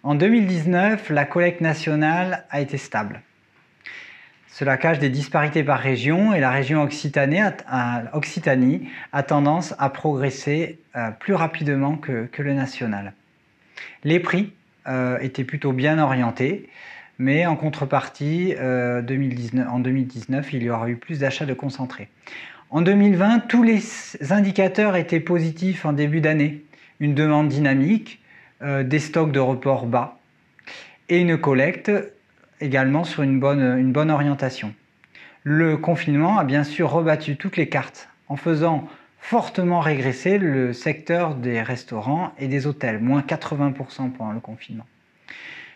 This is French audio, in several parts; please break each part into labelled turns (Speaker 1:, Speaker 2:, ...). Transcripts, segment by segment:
Speaker 1: En 2019, la collecte nationale a été stable. Cela cache des disparités par région et la région Occitanie a tendance à progresser plus rapidement que le national. Les prix étaient plutôt bien orientés, mais en contrepartie, en 2019, il y aura eu plus d'achats de concentrés. En 2020, tous les indicateurs étaient positifs en début d'année. Une demande dynamique, des stocks de report bas et une collecte également sur une bonne orientation. Le confinement a bien sûr rebattu toutes les cartes en faisant fortement régresser le secteur des restaurants et des hôtels, moins 80% pendant le confinement.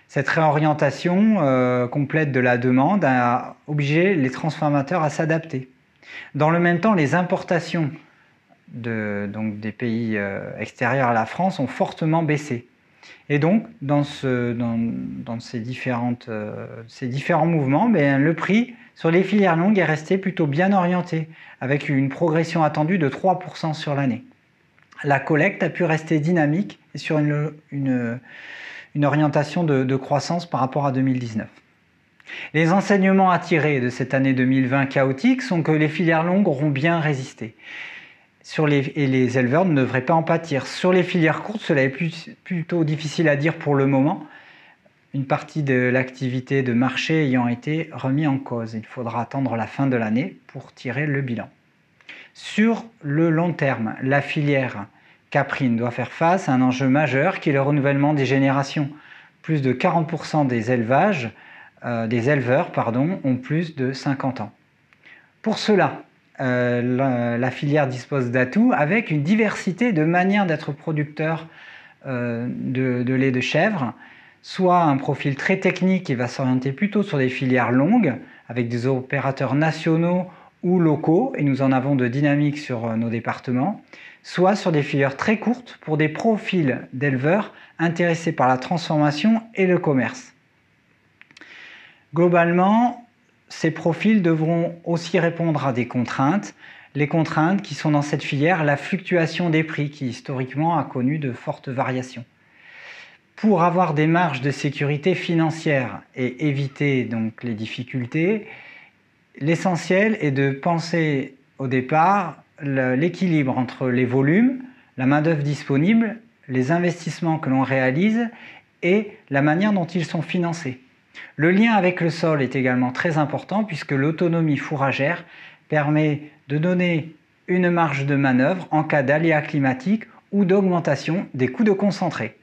Speaker 1: Cette réorientation complète de la demande a obligé les transformateurs à s'adapter. Dans le même temps, les importations des pays extérieurs à la France ont fortement baissé. Et donc, dans ces différents mouvements, le prix sur les filières longues est resté plutôt bien orienté, avec une progression attendue de 3% sur l'année. La collecte a pu rester dynamique et sur une orientation de croissance par rapport à 2019. Les enseignements à tirer de cette année 2020 chaotique sont que les filières longues auront bien résisté. Et les éleveurs ne devraient pas en pâtir. Sur les filières courtes, cela est plutôt difficile à dire pour le moment, une partie de l'activité de marché ayant été remise en cause. Il faudra attendre la fin de l'année pour tirer le bilan. Sur le long terme, la filière caprine doit faire face à un enjeu majeur qui est le renouvellement des générations. Plus de 40% des éleveurs ont plus de 50 ans. Pour cela, la filière dispose d'atouts avec une diversité de manières d'être producteur de lait de chèvre, soit un profil très technique qui va s'orienter plutôt sur des filières longues avec des opérateurs nationaux ou locaux, et nous en avons de dynamiques sur nos départements, soit sur des filières très courtes pour des profils d'éleveurs intéressés par la transformation et le commerce. Globalement, ces profils devront aussi répondre à des contraintes. Les contraintes qui sont dans cette filière, la fluctuation des prix qui historiquement a connu de fortes variations. Pour avoir des marges de sécurité financière et éviter donc les difficultés, l'essentiel est de penser au départ l'équilibre entre les volumes, la main-d'œuvre disponible, les investissements que l'on réalise et la manière dont ils sont financés. Le lien avec le sol est également très important puisque l'autonomie fourragère permet de donner une marge de manœuvre en cas d'aléa climatique ou d'augmentation des coûts de concentré.